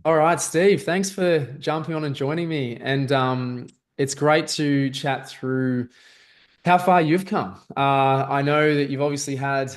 All right, Steve, thanks for jumping on and joining me. And it's great to chat through how far you've come. I know that you've obviously had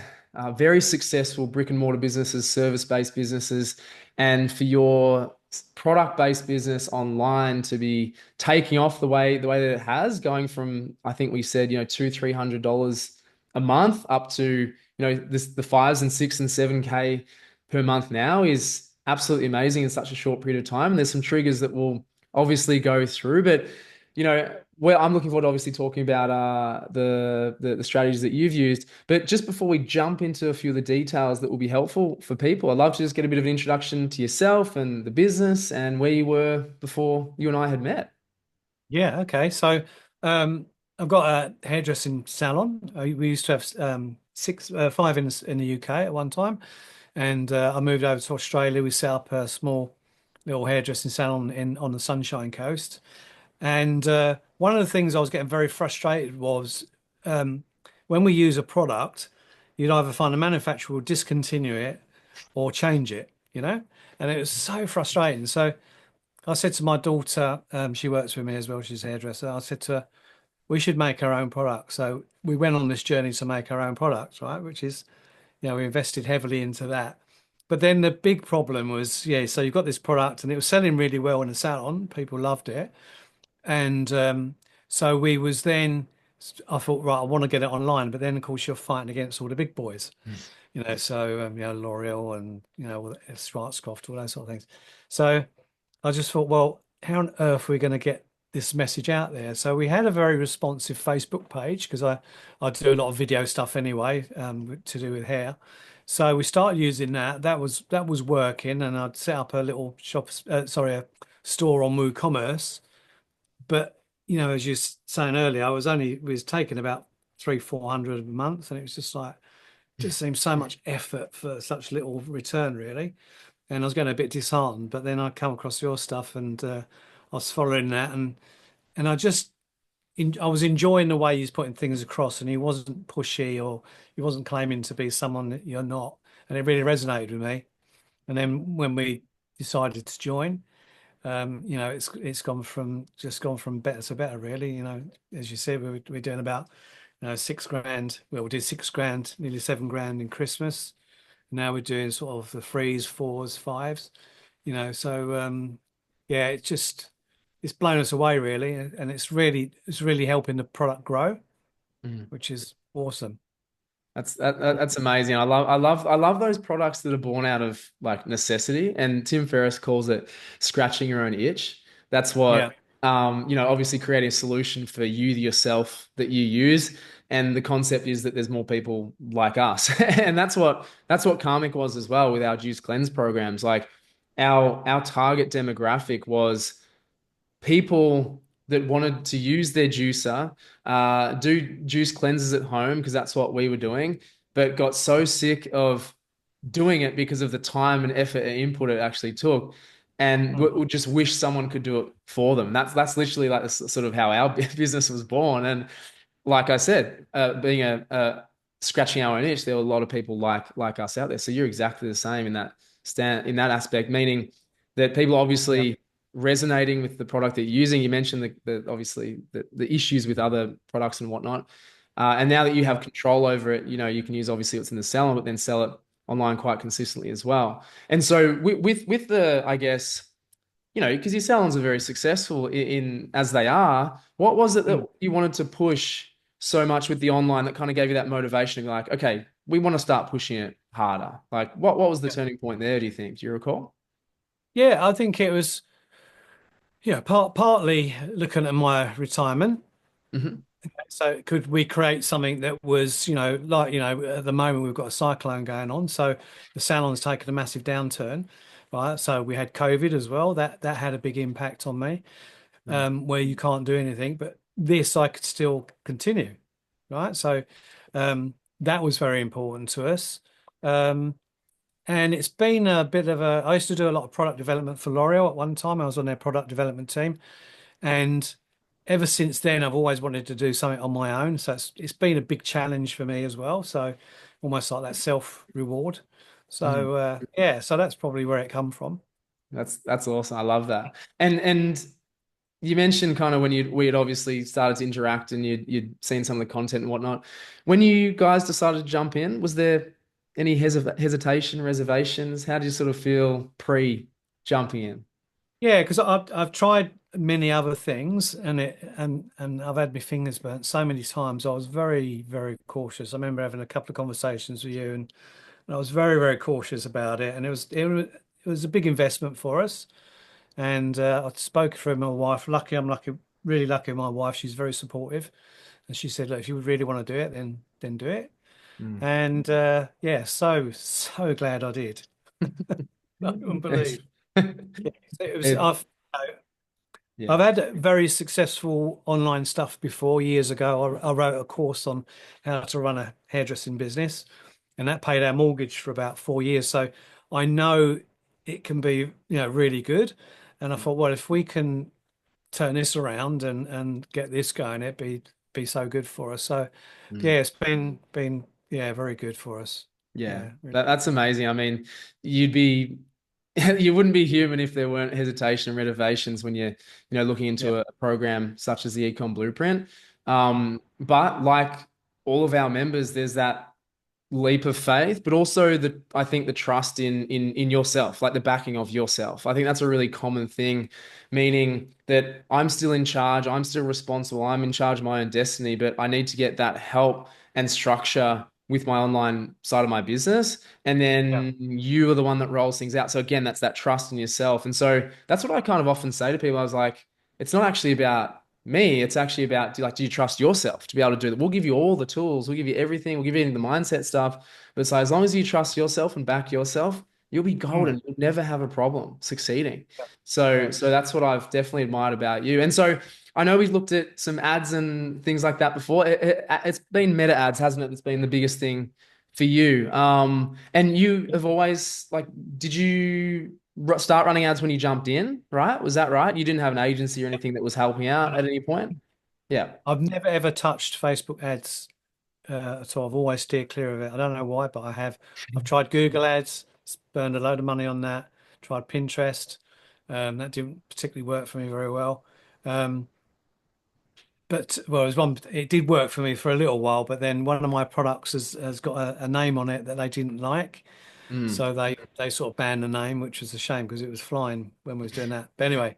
very successful brick and mortar businesses, service-based businesses, and for your product-based business online to be taking off the way that it has, going from I think we said two, $300 a month up to the fives and six and 7K per month now is absolutely amazing in such a short period of time. And there's some triggers that we'll obviously go through, but well, I'm looking forward to obviously talking about the strategies that you've used. But just before we jump into a few of the details that will be helpful for people, I'd love to just get a bit of an introduction to yourself and the business and where you were before you and I had met. Yeah, okay. So I've got a hairdressing salon. We used to have five in the UK at one time, and I moved over to Australia. We set up a small little hairdressing salon in on the Sunshine Coast. And one of the things I was getting very frustrated was um, when we use a product, you'd either find a manufacturer will discontinue it or change it, And it was so frustrating. So I said to my daughter, she works with me as well, she's a hairdresser. I said to her, we should make our own product. So we went on this journey to make our own products, right? Which is, we invested heavily into that. But then the big problem was, so you've got this product and it was selling really well in the salon. People loved it. And so we was then, I thought, right, I want to get it online. But then, of course, you're fighting against all the big boys, so, L'Oreal and, all Schwarzkopf, all those sort of things. So I just thought, well, how on earth are we going to get this message out there? So we had a very responsive Facebook page because I do a lot of video stuff anyway, to do with hair. So we started using that. That was working, and I'd set up a little a store on WooCommerce. But as you were saying earlier, we was taking about 300-400 a month, and it was just like just seemed so much effort for such little return, really. And I was getting a bit disheartened. But then I come across your stuff, and I was following that, and I was enjoying the way he's putting things across, and he wasn't pushy or he wasn't claiming to be someone that you're not, and it really resonated with me. And then when we decided to join, it's gone from better to better, really. As you said, we're doing about 6 grand. Well, we did 6 grand, nearly 7 grand in Christmas. Now we're doing sort of the threes, fours, fives. So yeah, it's blown us away really, and it's really helping the product grow, Mm. which is awesome. That's amazing. I love those products that are born out of like necessity. And Tim Ferriss calls it scratching your own itch. That's what Yeah. obviously creating a solution for you yourself that you use. And the concept is that there's more people like us. And that's what Karmic was as well with our juice cleanse programs. Like our target demographic was people that wanted to use their juicer, do juice cleanses at home because that's what we were doing, but got so sick of doing it because of the time and effort and input it actually took, and Mm. would just wish someone could do it for them. That's literally like sort of how our business was born. And like I said, being a scratching our own itch, there were a lot of people like us out there. So you're exactly the same in that aspect, meaning that people Yeah. obviously resonating with the product that you're using. You mentioned obviously the issues with other products and whatnot. And now that you have Yeah. control over it, you can use obviously what's in the salon, but then sell it online quite consistently as well. And so with the, I guess, because your salons are very successful in as they are, what was it that Mm. you wanted to push so much with the online that kind of gave you that motivation to be like, okay, we want to start pushing it harder? Like what was the Yeah. turning point there, do you think? Do you recall? Yeah, I think it was, partly looking at my retirement. Hmm. So could we create something that was, like, at the moment we've got a cyclone going on, so the salon's taken a massive downturn, right? So we had COVID as well. That had a big impact on me, where you can't do anything, but this I could still continue, right? So that was very important to us. Um, and it's been a bit of a, I used to do a lot of product development for L'Oreal at one time. I was on their product development team. And ever since then, I've always wanted to do something on my own. So it's been a big challenge for me as well. So almost like that self reward. Mm. So yeah, so that's probably where it come from. That's awesome. I love that. And you mentioned kind of when we had obviously started to interact and you'd seen some of the content and whatnot. When you guys decided to jump in, was there any hesitation, reservations? How did you sort of feel pre jumping in? Yeah, because I've tried many other things, and I've had my fingers burnt so many times. I was very, very cautious. I remember having a couple of conversations with you, and I was very, very cautious about it. And it was a big investment for us. And I spoke for my wife. Lucky, I'm lucky, really lucky. With my wife, she's very supportive, and she said, "Look, if you really want to do it, then do it." Mm. And yeah, so glad I did. I couldn't It's- believe. Yeah, it was. it, I've yeah. had very successful online stuff before years ago. I wrote a course on how to run a hairdressing business, and that paid our mortgage for about 4 years. So I know it can be, really good. And I thought, well, if we can turn this around and get this going, it'd be so good for us. So Mm. yeah, it's been yeah, very good for us. Yeah, Yeah, really. that's amazing. I mean, you'd be you wouldn't be human if there weren't hesitation and reservations when you're, looking Yeah, into a program such as the Ecom Blueprint. But like all of our members, there's that leap of faith, but also I think the trust in yourself, like the backing of yourself. I think that's a really common thing, meaning that I'm still in charge, I'm still responsible, I'm in charge of my own destiny, but I need to get that help and structure with my online side of my business. And yeah, then you are the one that rolls things out. So again, that's that trust in yourself. And so that's what I kind of often say to people. I was like, it's not actually about me, it's actually about do you trust yourself to be able to do that? We'll give you all the tools, we'll give you everything, we'll give you the mindset stuff. But so as long as you trust yourself and back yourself, you'll be mm, golden. You'll never have a problem succeeding. yeah, So yeah, so that's what I've definitely admired about you. And so I know we've looked at some ads and things like that before. It's been meta ads, hasn't it? That's been the biggest thing for you. And you have always like, did you start running ads when you jumped in, right? Was that right? You didn't have an agency or anything that was helping out at any point? Yeah. I've never ever touched Facebook ads so I've always steered clear of it. I don't know why, but I have. I've tried Google Ads, burned a load of money on that. Tried Pinterest, that didn't particularly work for me very well. Um, but well, it was one. It did work for me for a little while, but then one of my products has got a name on it that they didn't like, Mm. so they sort of banned the name, which was a shame because it was flying when we was doing that. But anyway,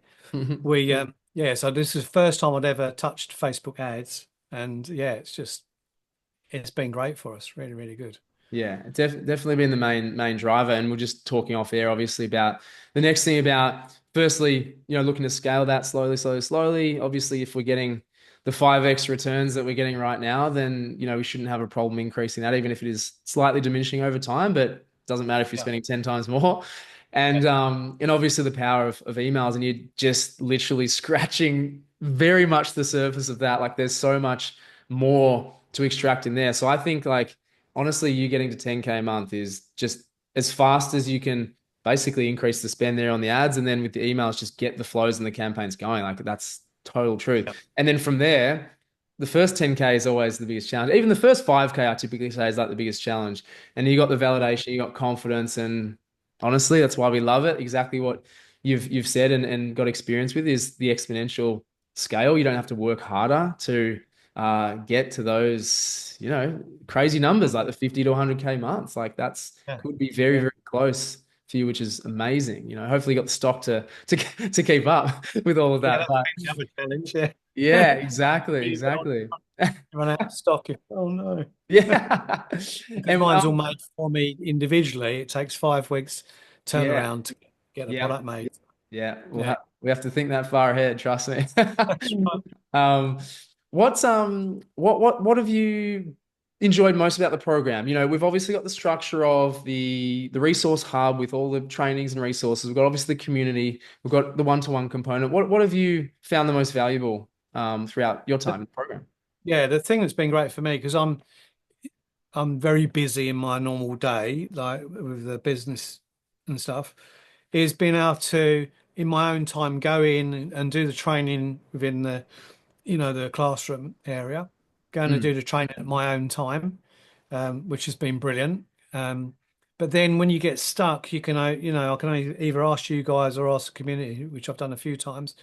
we yeah. So this is the first time I'd ever touched Facebook ads, and yeah, it's been great for us. Really, really good. Yeah, definitely been the main driver. And we're just talking off air, obviously, about the next thing about firstly, looking to scale that slowly, slowly, slowly. Obviously, if we're getting the 5x returns that we're getting right now, then we shouldn't have a problem increasing that, even if it is slightly diminishing over time, but it doesn't matter if you're Yeah. spending 10 times more. And obviously the power of emails, and you're just literally scratching very much the surface of that. Like there's so much more to extract in there. So I think like honestly, you getting to 10K a month is just as fast as you can basically increase the spend there on the ads. And then with the emails, just get the flows and the campaigns going. Like that's total truth. Yeah. And then from there, the first 10K is always the biggest challenge. Even the first 5K, I typically say is like the biggest challenge. And you got the validation, you got confidence. And honestly, that's why we love it. Exactly what you've said and got experience with is the exponential scale. You don't have to work harder to get to those, crazy numbers Mm. like the 50 to 100K months. Like that's Yeah. could be very, Yeah. very close for you, which is amazing. Hopefully you got the stock to keep up with all of Yeah, that. that's But been the other challenge. Yeah. yeah, exactly, You don't exactly. run out of stock. Oh no. Yeah. Because And mine's all made for me individually. It takes 5 weeks yeah, turnaround to get the yeah, product made. yeah. Yeah. We have to think that far ahead, trust me. That's right. Um, what have you enjoyed most about the program? We've obviously got the structure of the resource hub with all the trainings and resources. We've got obviously the community. We've got the one-to-one component. What have you found the most valuable throughout your time in the program? Yeah, the thing that's been great for me because I'm very busy in my normal day, like with the business and stuff, is being able to in my own time go in and do the training within the classroom area, going to Mm, do the training at my own time, which has been brilliant. Um, But then when you get stuck, you can, I can only either ask you guys or ask the community, which I've done a few times.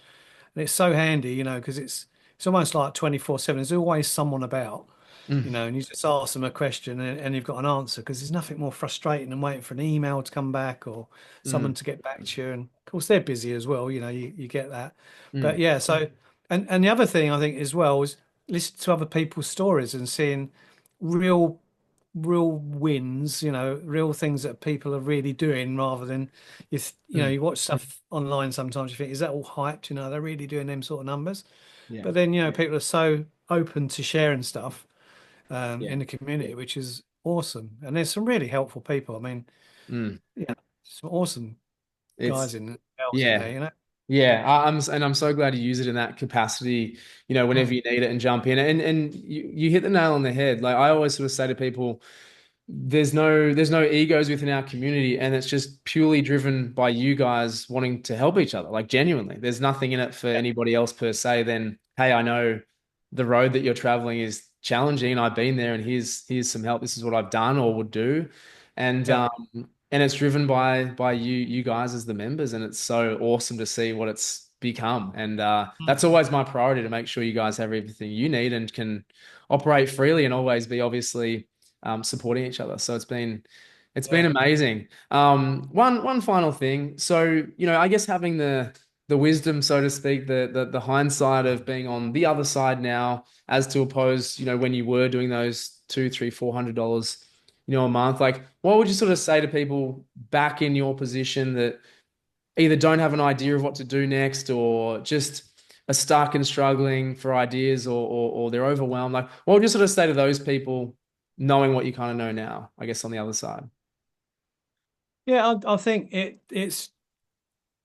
And it's so handy, because it's almost like 24/7. There's always someone about, Mm, and you just ask them a question and you've got an answer because there's nothing more frustrating than waiting for an email to come back or someone mm, to get back to you. And of course, they're busy as well, you get that. But mm. yeah, so, and the other thing I think as well is listen to other people's stories and seeing real real wins, real things that people are really doing rather than Mm. you watch stuff online sometimes you think, is that all hyped? They're really doing them sort of numbers. Yeah. But then, people are so open to sharing stuff Yeah. in the community, which is awesome. And there's some really helpful people. I mean, Mm. yeah, some awesome guys It's in girls in yeah. there. Yeah, and I'm so glad you use it in that capacity, whenever Mm. you need it and jump in. And you hit the nail on the head. Like I always sort of say to people, there's no egos within our community, and it's just purely driven by you guys wanting to help each other, like genuinely. There's nothing in it for Yeah, anybody else per se than, hey, I know the road that you're traveling is challenging, and I've been there, and here's some help. This is what I've done or would do. And yeah, it's driven by you guys as the members, and it's so awesome to see what it's become. And mm. that's always my priority, to make sure you guys have everything you need and can operate freely and always be obviously supporting each other. So it's been Yeah. amazing. One final thing. So, I guess having the wisdom, so to speak, the hindsight of being on the other side now, as to oppose, when you were doing those two, three, $400, a month. Like, what would you sort of say to people back in your position that either don't have an idea of what to do next, or just are stuck and struggling for ideas, or they're overwhelmed? Like, what would you sort of say to those people, knowing what you kind of know now, I guess, on the other side? Yeah, I think it's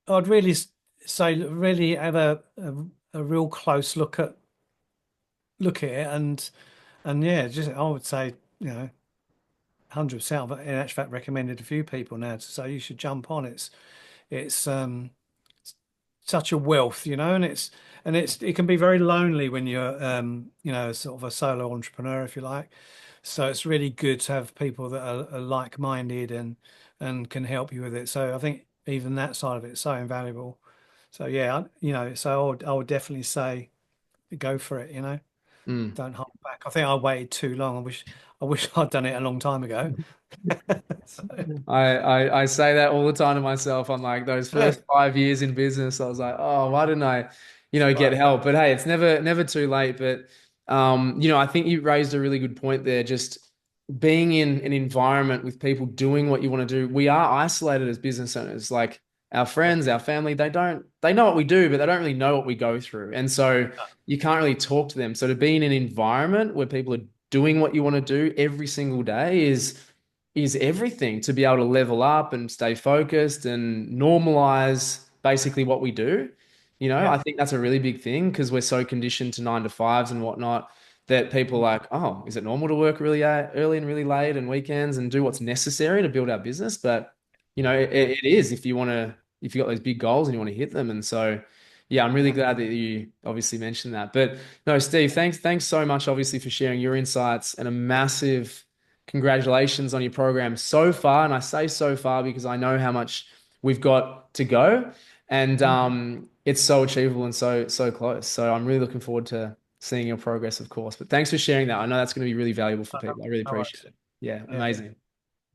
I'd really say really have a real close look at it and yeah, just I would say, 100%. But in actual fact, recommended a few people now to say you should jump on. It's such a wealth, and it can be very lonely when you're sort of a solo entrepreneur, if you like. So it's really good to have people that are like-minded and can help you with it. So I think even that side of it is so invaluable. So yeah, so I would definitely say go for it. Mm. Don't hold back. I think I waited too long. I wish I'd done it a long time ago. So, I say that all the time to myself. I'm like, those yeah, first 5 years in business, I was like, oh, why didn't I, get right. help? But hey, it's never too late. But I think you raised a really good point there. Just being in an environment with people doing what you want to do. We are isolated as business owners. Like our Yeah, friends, our family, they know what we do, but they don't really know what we go through. And so you can't really talk to them. So to be in an environment where people are doing what you want to do every single day is everything, to be able to level up and stay focused and normalize basically what we do. yeah, I think that's a really big thing, because we're so conditioned to 9 to 5s and whatnot, that people are like, oh, is it normal to work really early and really late and weekends and do what's necessary to build our business? But it is, if you got those big goals and you want to hit them. And so, yeah, I'm really yeah. glad that you obviously mentioned that. But no, Steve, thanks so much, obviously, for sharing your insights, and a massive congratulations on your program so far. And I say so far because I know how much we've got to go, and Mhm. it's so achievable and so close. So I'm really looking forward to seeing your progress, of course. But thanks for sharing that. I know that's going to be really valuable for No, people. I really no appreciate worries. it. Yeah, Yeah. amazing.